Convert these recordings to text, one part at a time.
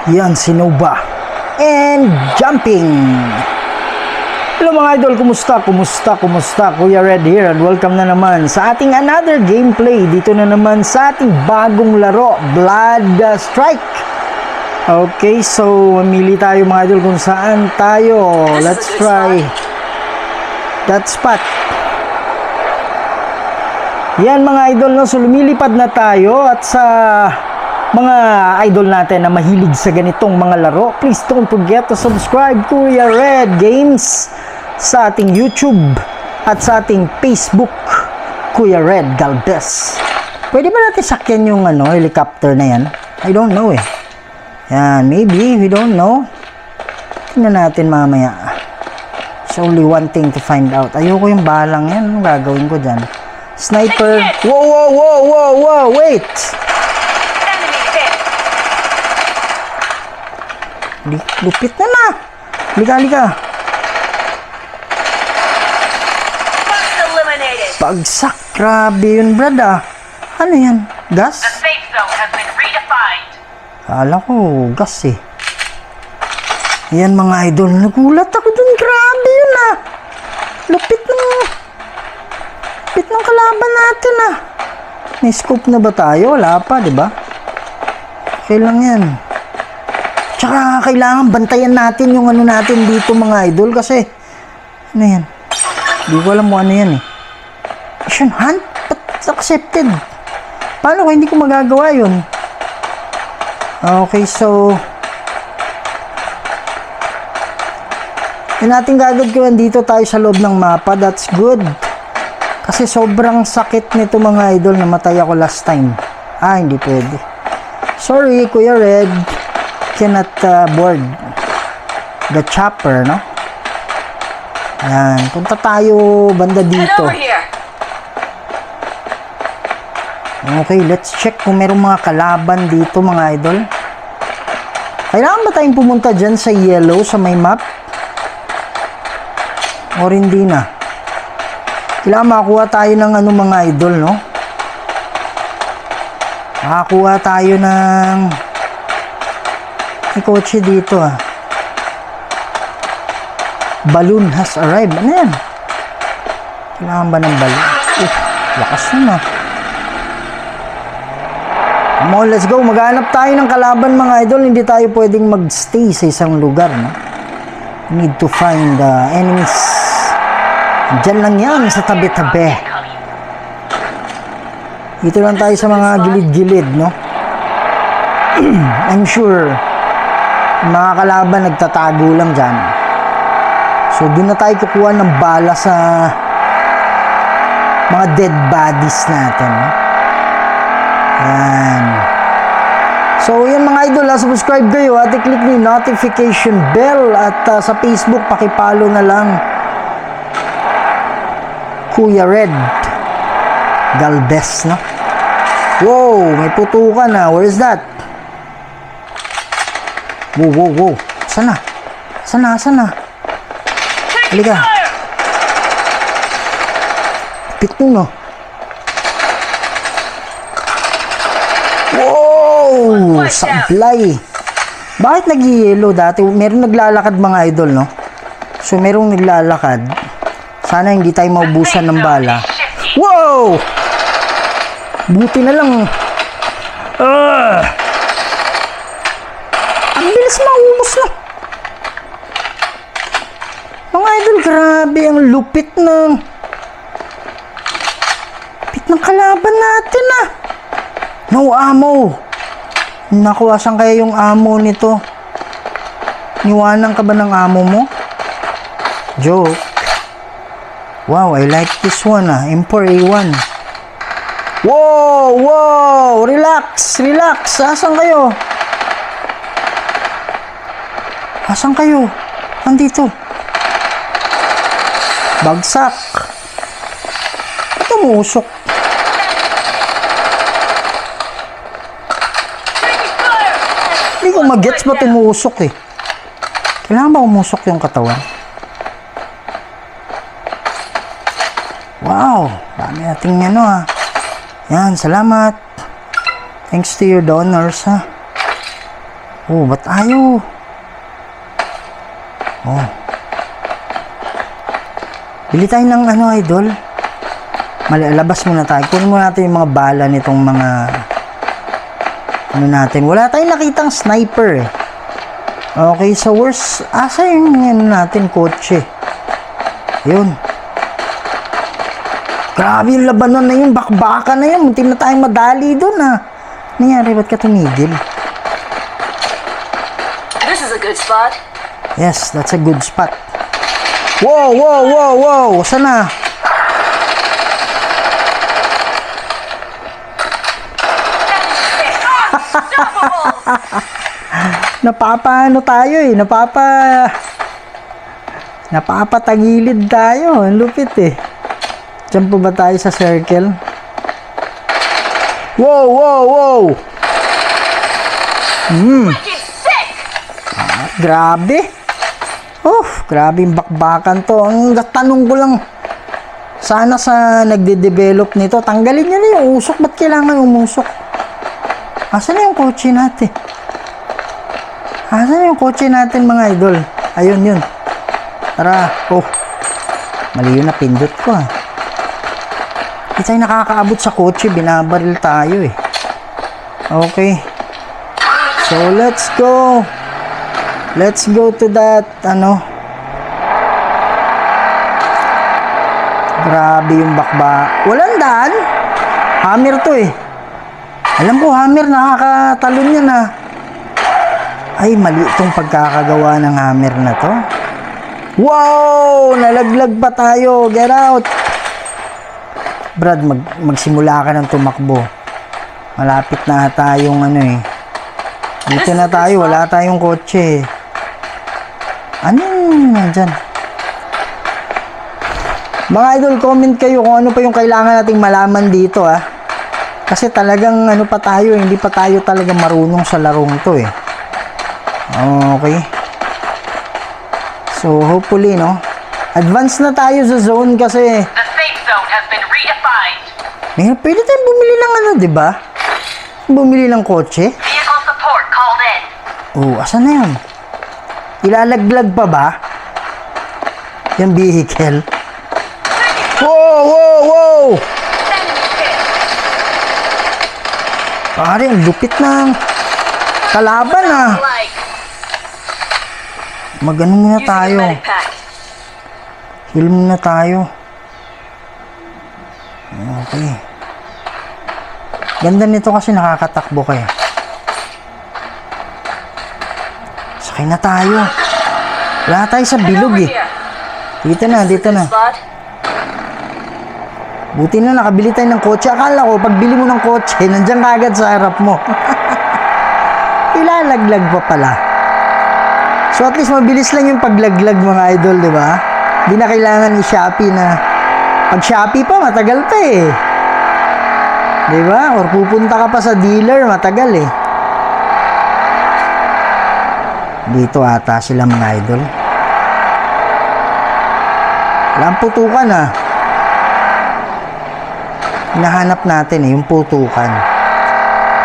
Yan si Nova. And jumping. Hello mga idol, kumusta? Kuya Red here and welcome na naman sa ating another gameplay. Dito na naman sa ating bagong laro, Blood Strike. Okay, so mamili tayo mga idol kung saan tayo. Let's try that spot. Yan mga idol, no? So lumilipad na tayo at sa mga idol natin na mahilig sa ganitong mga laro, please don't forget to subscribe Kuya Red Games sa ating YouTube at sa ating Facebook, Kuya Red Galvez. Pwede ba natin sakyan yung helicopter na yan? I don't know eh. Yan, maybe, we don't know. Tingnan natin mamaya. It's only one thing to find out. Ayoko yung balang yan. Anong gagawin ko dyan? Sniper. Whoa, wait. Lupit na. Halika. Bagsak. Grabe yun, brad ah. Ano yan? Gas? Kala ko, gas eh. Yan mga idol. Nagulat ako dun. Grabe yun ah. Lupit ng kalaban natin ah. May scope na ba tayo? Wala pa, di ba? Okay lang yan. Tsaka kailangan bantayan natin yung natin dito mga idol kasi ano yan? Hindi ko alam mo ano yan eh. Mission hunt? But accepted. Paano kung hindi ko magagawa yun? Okay, so yun natin gagawin dito tayo sa loob ng mapa. That's good. Kasi sobrang sakit nito mga idol. Namatay ako last time. Hindi pwede. Sorry, Kuya Red. Cannot board the chopper, no? Yan. Punta tayo banda dito. Okay, let's check kung merong mga kalaban dito, mga idol. Kailangan ba tayong pumunta dyan sa yellow, sa may map? O hindi na? Kailangan makakuha tayo ng mga idol, no? Makakuha tayo ng may kotse dito ah. Balloon has arrived. Ano yan? Kailangan ba ng balloon? Lakas na. Come on, let's go. Maghanap tayo ng kalaban mga idol. Hindi tayo pwedeng magstay sa isang lugar, no? We need to find the enemies. Diyan lang yan sa tabi-tabi. Dito lang tayo sa mga gilid-gilid, no? I'm sure mga kalaban nagtatago lang dyan. So doon na tayo kukuha ng bala sa mga dead bodies natin, no? Yan. So yan mga idol, subscribe kayo at i-click ni notification bell at sa Facebook pakipalo na lang Kuya Red Galvez, no? Wow, may putukan na. Where is that? Wow. Sana? Halika. Pit mo, no? Wow! Sablay. Bakit nag-yellow dati? Meron naglalakad mga idol, no? So, merong naglalakad. Sana hindi tayo maubusan ng bala. Wow! Buti na lang. Ang bilis maubos na. Mga idol, grabe ang lupit ng kalaban natin ah. No ammo. Naku, asan kaya yung ammo nito? Niwanan ka ba ng ammo mo? Joke. Wow, I like this one ah. M4A1. Wow! Relax. Asan kayo? Nandito. Bagsak. Ito musok. Hindi ko mag-gets ba tumusok eh. Kailangan ba umusok yung katawan? Wow. Dami nating Yan, salamat. Thanks to your donors, ha. Oh, ba't ayaw? Oh. Bili tayo ng ano, idol. Labas muna tayo. Kunin muna natin yung mga bala nitong mga ano natin. Wala tayong nakitang sniper eh. Okay, so worst. Asa yung ano natin, kotse? Yun. Grabe yung labanan na yun. Bakbaka na yun. Munti na tayong madali dun ha. Nangyari, ba't ka tumigil? This is a good spot. Yes, that's a good spot. Wow, wow, wow, wow. Saan na? Napapaano tayo eh. Napapatagilid tayo. Ang lupit eh. Diyan po ba tayo sa circle? Wow, wow, wow. Grabe. Grabe yung bakbakan to. Ang tanong ko lang, sana sa nagde-develop nito, tanggalin nyo na yung usok. Ba't kailangan umusok? Asan na yung kotse natin? Asan na yung kotse natin, mga idol? Ayun, yun. Tara. Oh, mali yun na pindot ko ah. Hindi tayo nakakaabot sa kotse. Binabaril tayo eh. Okay. So, let's go. Let's go to that, ano. Grabe yung bakba. Walang daan. Hammer to eh. Alam ko, hammer. Nakakatalon yan ah. Ay, mali itong pagkakagawa ng hammer na to. Wow! Nalaglag pa tayo. Get out. Brad, magsimula ka ng tumakbo. Malapit na tayong ano eh. Dito na tayo. Wala tayong kotse. Ano yung nandyan? Mga idol, comment kayo kung ano pa yung kailangan nating malaman dito ah. Kasi talagang ano pa tayo, hindi pa tayo talaga marunong sa larong to eh. Okay. So hopefully no, advance na tayo sa zone kasi The safe zone has been redefined. pwede tayong bumili ng ano, di ba? Bumili ng kotse. Vehicle support called in. Oh, asan na yun? Ilalaglag pa ba yung vehicle? Wow, wow, wow! Pare, ang lupit ng kalaban ah. Mag-ano muna tayo. Heal muna tayo. Okay. Ganda nito kasi nakakatakbo kayo. Sakay na tayo. Wala tayo sa bilog eh. Dito na, dito na. Buti na nakabili tayo ng kotse. Akala ko, pagbili mo ng kotse, nandiyan kagad sa harap mo. Ilalaglag pa pala. So at least mabilis lang yung paglaglag mga idol, di ba? Hindi na kailangan i-Shopee na. Pag Shopee pa, matagal pa eh. Di ba? Or pupunta ka pa sa dealer, matagal eh. Dito ata sila mga idol. Walang putukan ah. Hinahanap natin eh, yung putukan.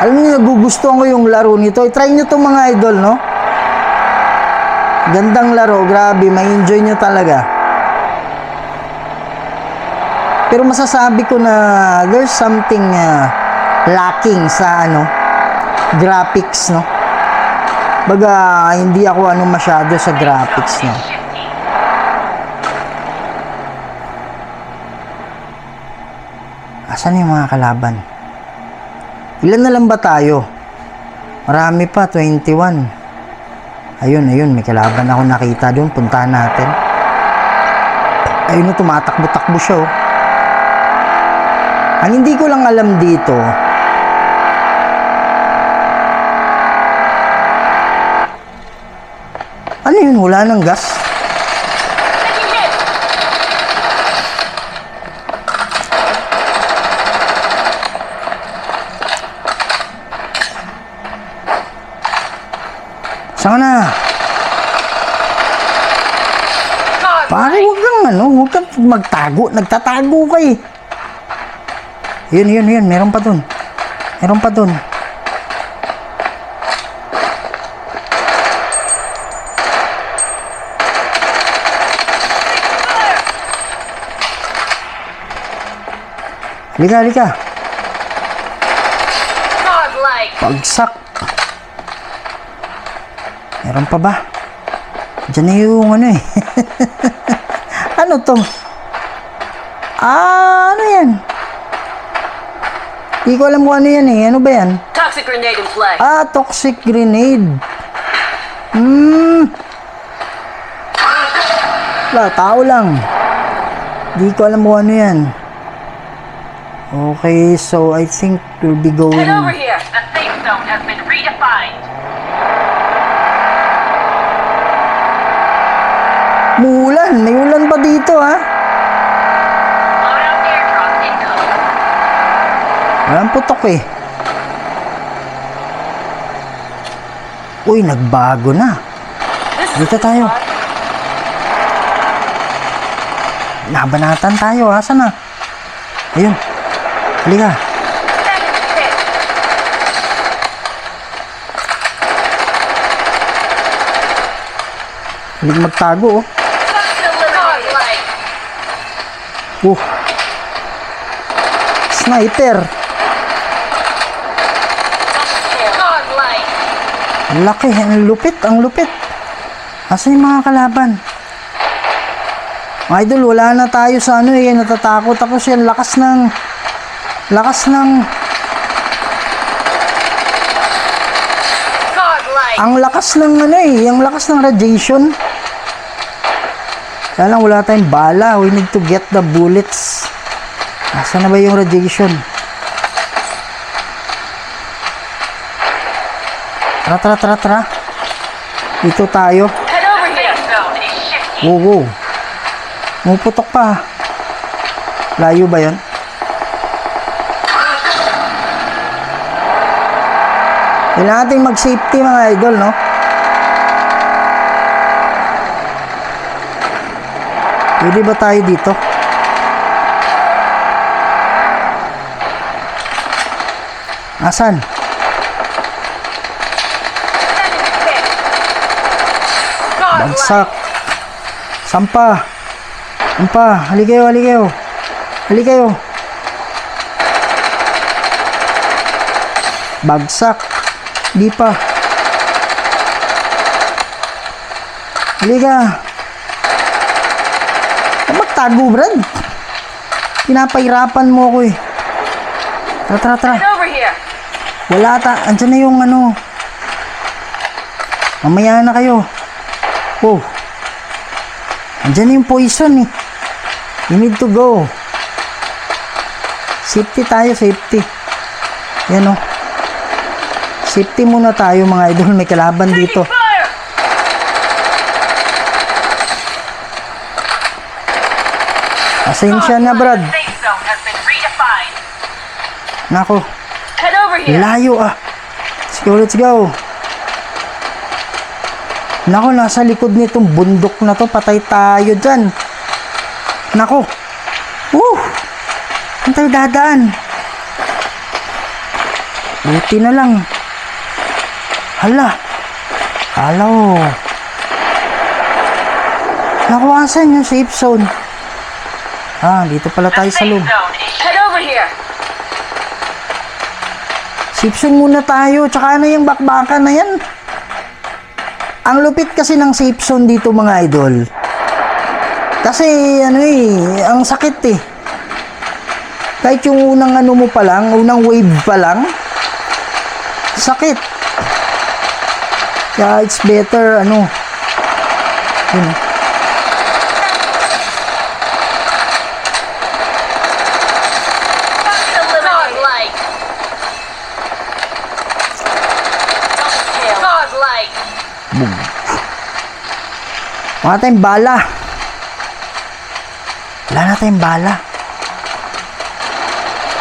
Alam niyo, nagugustuhan ko yung laro nito. I-try nyo to mga idol, no? Gandang laro, grabe, may enjoy nyo talaga. Pero masasabi ko na there's something lacking sa ano, graphics, no? Baga, hindi ako ano masyado sa graphics, no? Asan yung mga kalaban? Ilan na lang ba tayo? Marami pa, 21. Ayun, ayun, may kalaban ako nakita doon. Puntahan natin. Ayun na, tumatakbo-takbo siya, oh. Ang hindi ko lang alam dito, ano yun? Wala ng gas? Saan na? Pare, huwag kang ano, huwag kang magtago. Nagtatago ka eh. Yun, meron pa dun. Meron pa dun. Halika, halika. Godlike. Bagsak. Meron pa ba? Diyan na yung ano eh. Ano to? Ano yan? Hindi ko alam kung ano yan eh. Ano ba yan? Toxic grenade in play. Toxic grenade. Wala, tao lang. Hindi ko alam kung ano yan. Okay, so I think we'll be going... Head over here. The safe zone has been redefined. Muulan. May ulan pa dito ha. Loadout airdrop incoming. Walang putok eh. Uy, nagbago na. This is Dito a good tayo. spot. Nabanatan tayo. Asan na? Ayun. Halika. Enemy hit. Halika magtago oh. Godlike. Sniper. Godlike. Ang laki. Ang lupit. Ang lupit. Asan yung mga kalaban? Mga idol, wala na tayo sa ano eh. Natatakot ako siya. Lakas ng... Godlike. Ang lakas ng ano eh. Ang lakas ng radiation. Kaya lang wala tayong bala. We need to get the bullets. Asan na ba yung radiation? Tara. Dito tayo. Head over here. Safe zone is shifting. Wow. Muputok pa. Layo ba yun? Kailangan natin mag-safety mga idol, no? Pwede ba tayo dito? Asan? Bagsak. Sampa. Halikayo. Bagsak. Di pa. Halika. Magtago, Brad. Pinapahirapan mo ako eh. Tara. Head over here. Wala andyan na yung ano. Mamaya na kayo. Oh. Andyan na yung poison eh. You need to go. Safety tayo. Yan oh. Safety muna tayo mga idol. May kalaban dito. Fire. Pasensya na, Brad. The safe zone has been redefined. Nako. Head over here. Layo ah. Let's go. Nako, nasa likod nitong bundok na to. Patay tayo dyan. Nako. Saan tayo dadaan? Buti na lang. Hala. Naku, asan yung safe zone? Dito pala tayo sa loob. Head over here. Safe zone muna tayo. Tsaka na yung bakbakan na yan. Ang lupit kasi ng safe zone dito mga idol. Kasi ang sakit eh. Kahit yung unang mo pa lang, unang wave pa lang, sakit. Kaya it's better yun. Godlike. Wala tayong bala. Wala na tayong bala.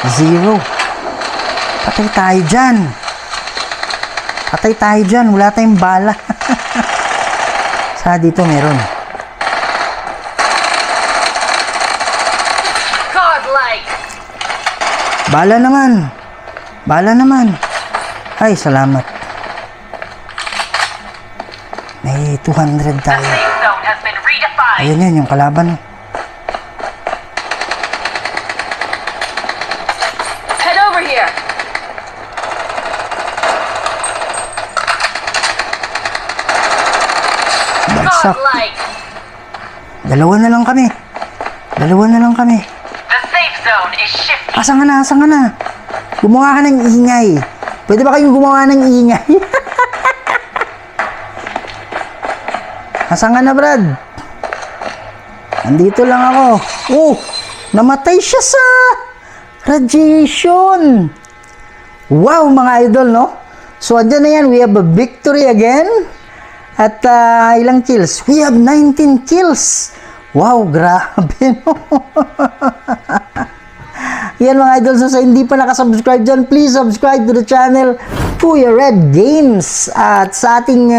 0. Patay tayo dyan. Wala tayong bala. Sa dito meron. Godlike. Bala naman. Ay, salamat. May 200 The tayo. safe zone has been redefined. Ayun yung kalaban. Sak. Godlike. Dalawa na lang kami. Dalawa na lang kami. The safe zone is shifting. Asan ka na? Asan ka na? Gumawa ka ng ingay. Pwede ba kayong gumawa ng ingay? Asan ka na, Brad? Andito lang ako. Oh! Namatay siya sa radiation. Wow, mga idol, no? So, andyan na yan. We have a victory again. At ilang kills? We have 19 kills. Wow, grabe, no? Yan, mga idol. So, sa hindi pa nakasubscribe dyan, please subscribe to the channel Kuya Red Games. At sa ating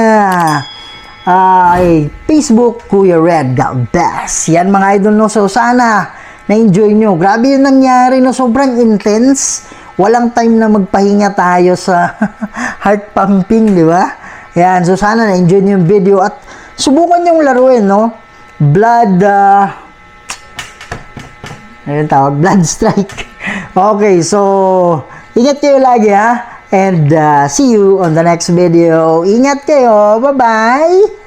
Facebook, Kuya Red, the best. Yan, mga idol, no? So, sana na-enjoy nyo. Grabe yung nangyari, no? Sobrang intense. Walang time na magpahinga tayo sa heart pumping, di ba? Yan, so sana na-enjoy nyo yung video at subukan nyo laruin, no? Blood, ayun tawag, Blood Strike. Okay, so, ingat kayo lagi, ha? And see you on the next video. Ingat kayo. Bye-bye!